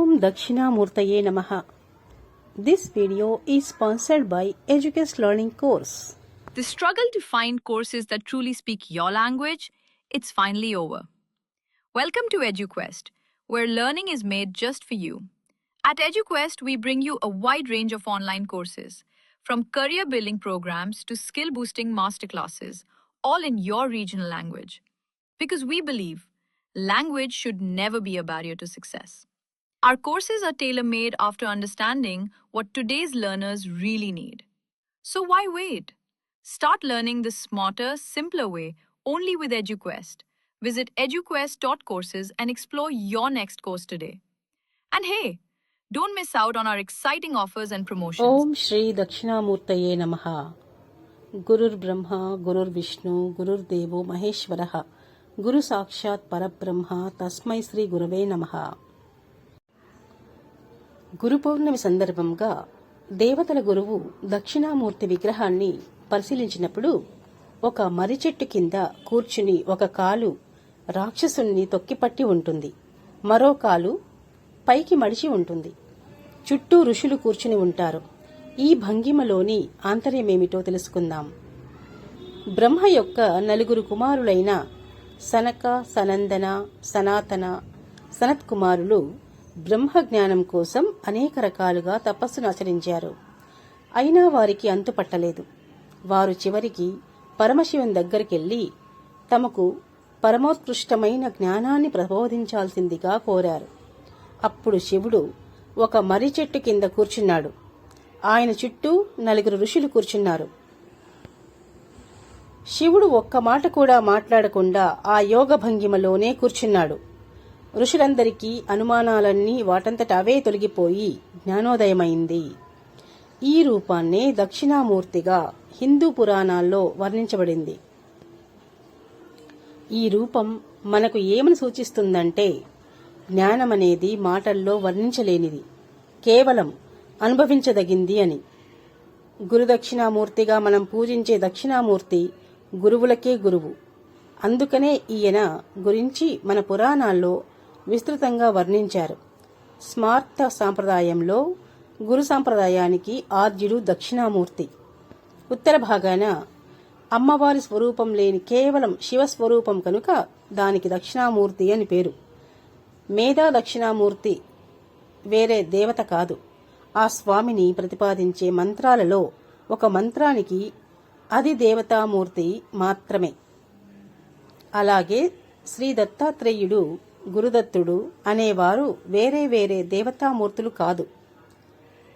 Om Dakshinamurtaye Namaha. This video is sponsored by Educast Learning Course. The struggle to find courses that truly speak your language, it's finally over. Welcome to EduQuest, where learning is made just for you. At EduQuest, we bring you a wide range of online courses, from career building programs to skill boosting masterclasses, all in your regional language. Because we believe language should never be a barrier to success. Our courses are tailor-made after understanding what today's learners really need. So why wait? Start learning the smarter, simpler way only with EduQuest. Visit eduquest.courses and explore your next course today. And hey, don't miss out on our exciting offers and promotions. Om Shri Dakshinamurtaye Namaha. Gurur Brahma, Gurur Vishnu, Gurur Devo Maheshwaraha. Guru Sakshat Parabrahma, Tasmai Sri Gurave Namaha. గురు పౌర్ణమి సందర్భంగా దేవతల గురువు దక్షిణామూర్తి విగ్రహాన్ని పరిశీలించినప్పుడు ఒక మర్రి చెట్టు కింద కూర్చుని ఒక కాలు రాక్షసుణ్ణి తొక్కిపట్టి ఉంటుంది, మరో కాలు పైకి మడిచి ఉంటుంది. చుట్టూ ఋషులు కూర్చుని ఉంటారు. ఈ భంగిమలోని ఆంతర్యమేమిటో తెలుసుకుందాం. బ్రహ్మ యొక్క నలుగురు కుమారులైన సనక, సనందన, సనాతన, సనత్కుమారులు బ్రహ్మజ్ఞానం కోసం అనేక రకాలుగా తపస్సును ఆచరించారు. అయినా వారికి అంతుపట్టలేదు. వారు చివరికి పరమశివుని దగ్గరికెళ్లి తమకు పరమోత్కృష్టమైన జ్ఞానాన్ని ప్రబోధించాల్సిందిగా కోరారు. అప్పుడు శివుడు ఒక మర్రి చెట్టు కింద కూర్చున్నాడు. ఆయన చుట్టూ నలుగురు ఋషులు కూర్చున్నారు. శివుడు ఒక్క మాట కూడా మాట్లాడకుండా ఆ యోగ భంగిమలోనే కూర్చున్నాడు. ఋషులందరికీ అనుమానాలన్నీ వాటంతట అవే తొలగిపోయి జ్ఞానోదయమైంది. ఈ రూపాన్నే దక్షిణామూర్తిగా హిందూ పురాణాల్లో వర్ణించబడింది. ఈ రూపం మనకు ఏమని సూచిస్తుందంటే, జ్ఞానమనేది మాటల్లో వర్ణించలేనిది, కేవలం అనుభవించదగింది అని. గురుదక్షిణామూర్తిగా మనం పూజించే దక్షిణామూర్తి గురువులకే గురువు. అందుకనే ఈయన గురించి మన పురాణాల్లో విస్తృతంగా వర్ణించారు. స్మార్త సాంప్రదాయంలో గురు సాంప్రదాయానికి ఆద్యుడు దక్షిణామూర్తి. ఉత్తర భాగాన అమ్మవారి స్వరూపం లేని కేవలం శివస్వరూపం కనుక దానికి దక్షిణామూర్తి అని పేరు. మేధా దక్షిణామూర్తి వేరే దేవత కాదు. ఆ స్వామిని ప్రతిపాదించే మంత్రాలలో ఒక మంత్రానికి అది దేవతామూర్తి మాత్రమే. అలాగే శ్రీ దత్తాత్రేయుడు, గురుదత్తుడు అనేవారు వేరే వేరే దేవతామూర్తులు కాదు.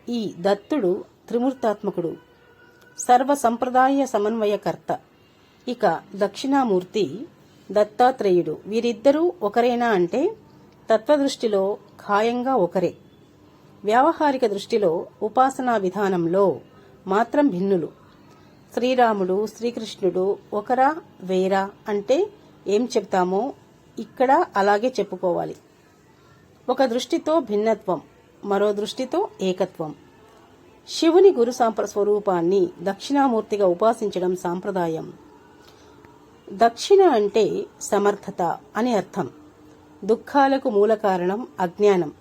ఈ దత్తుడు త్రిమూర్తాత్మకుడు, సర్వ సంప్రదాయ సమన్వయకర్త. ఇక దక్షిణామూర్తి దత్తాత్రేయుడు. వీరిద్దరూ ఒకరేనా అంటే తత్వదృష్టిలో ఖాయంగా ఒకరే. వ్యావహారిక దృష్టిలో ఉపాసనా విధానంలో మాత్రం భిన్నులు. శ్రీరాముడు, శ్రీకృష్ణుడు ఒకరా వేరా అంటే ఏం చెప్తామో ఇక్కడ అలాగే చెప్పుకోవాలి. ఒక దృష్టితో భిన్నత్వం, మరో దృష్టితో ఏకత్వం. శివుని గురు స్వరూపాన్ని దక్షిణామూర్తిగా ఉపాసించడం సాంప్రదాయం. దక్షిణ అంటే సమర్థత అని అర్థం. దుఃఖాలకు మూల కారణం అజ్ఞానం.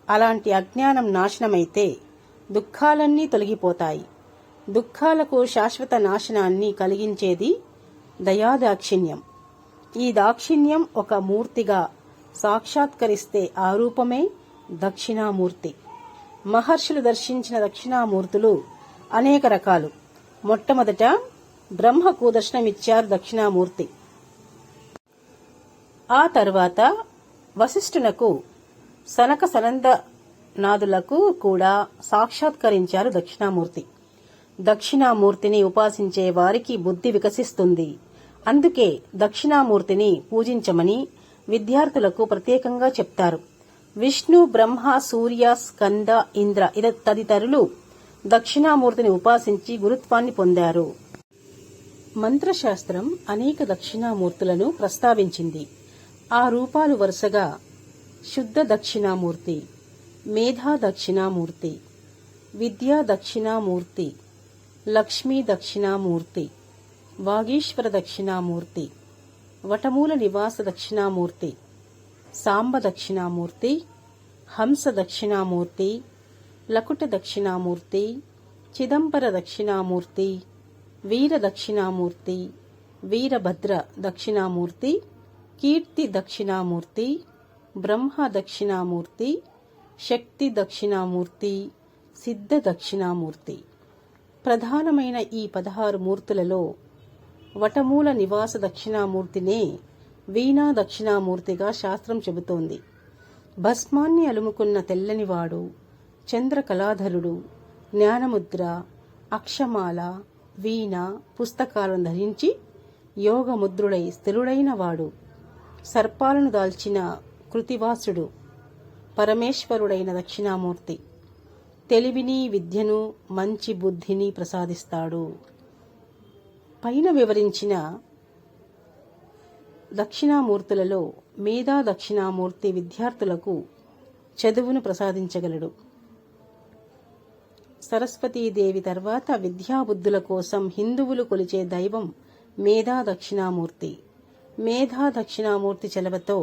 అలాంటి అజ్ఞానం నాశనమైతే దుఃఖాలన్నీ తొలగిపోతాయి. దుఃఖాలకు శాశ్వత నాశనాన్ని కలిగించేది దయాదాక్షిణ్యం. ఈ దాక్షిణ్యం ఒక మూర్తిగా సాక్షాత్కరిస్తే ఆ రూపమే దక్షిణామూర్తి. మహర్షులు దర్శించిన దక్షిణామూర్తులు అనేక రకాలు. మొట్టమొదట బ్రహ్మకు దర్శనమిచ్చారు దక్షిణామూర్తి. ఆ తర్వాత వశిష్ఠునకు, సనక సనంద నాదులకు కూడా సాక్షాత్కరించారు దక్షిణామూర్తి. దక్షిణామూర్తిని ఉపాసించే వారికి బుద్ధి వికసిస్తుంది. అందుకే దక్షిణామూర్తిని పూజించమని విద్యార్థులకు ప్రత్యేకంగా చెప్తారు. విష్ణు, బ్రహ్మ, సూర్య, స్కంద, ఇంద్ర తదితరులు దక్షిణామూర్తిని ఉపాసించి గురుత్వాన్ని పొందారు. మంత్రశాస్త్రం అనేక దక్షిణామూర్తులను ప్రస్తావించింది. ఆ రూపాలు వరుసగా శుద్ధ దక్షిణామూర్తి, మేధా దక్షిణామూర్తి, విద్యా దక్షిణామూర్తి, లక్ష్మీ దక్షిణామూర్తి, వాగీశ్వర దక్షిణామూర్తి, వటమూల నివాస దక్షిణామూర్తి, సాంబ దక్షిణామూర్తి, హంస దక్షిణామూర్తి, లకుట దక్షిణామూర్తి, చిదంబర దక్షిణామూర్తి, వీర దక్షిణామూర్తి, వీరభద్ర దక్షిణామూర్తి, కీర్తి దక్షిణామూర్తి, బ్రహ్మ దక్షిణామూర్తి, శక్తి దక్షిణామూర్తి, సిద్ధ దక్షిణామూర్తి. ప్రధానమైన ఈ 16 మూర్తులలో వటమూల నివాస దక్షిణామూర్తినే వీణా దక్షిణామూర్తిగా శాస్త్రం చెబుతోంది. భస్మాన్ని అలుముకున్న తెల్లనివాడు, చంద్రకళాధరుడు, జ్ఞానముద్ర, అక్షమాల, వీణ పుస్తకాలను ధరించి యోగముద్రుడై స్థిరుడైన వాడు, సర్పాలను దాల్చిన కృతివాసుడు, పరమేశ్వరుడైన దక్షిణామూర్తి. తెలివిని, విద్యను, మంచి బుద్ధిని ప్రసాదిస్తాడు. పైన వివరించిన దక్షిణామూర్తులలో మేధా దక్షిణామూర్తి విద్యార్థులకు చదువును ప్రసాదించగలడు. సరస్వతీదేవి తర్వాత విద్యాబుద్ధుల కోసం హిందువులు కొలిచే దైవం మేధా దక్షిణామూర్తి. మేధా దక్షిణామూర్తి చలవతో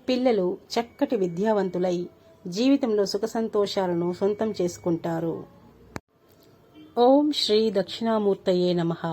పిల్లలు చక్కటి విద్యావంతులై జీవితంలో సుఖ సంతోషాలను సొంతం చేసుకుంటారు. ఓం శ్రీ దక్షిణామూర్తయే నమః.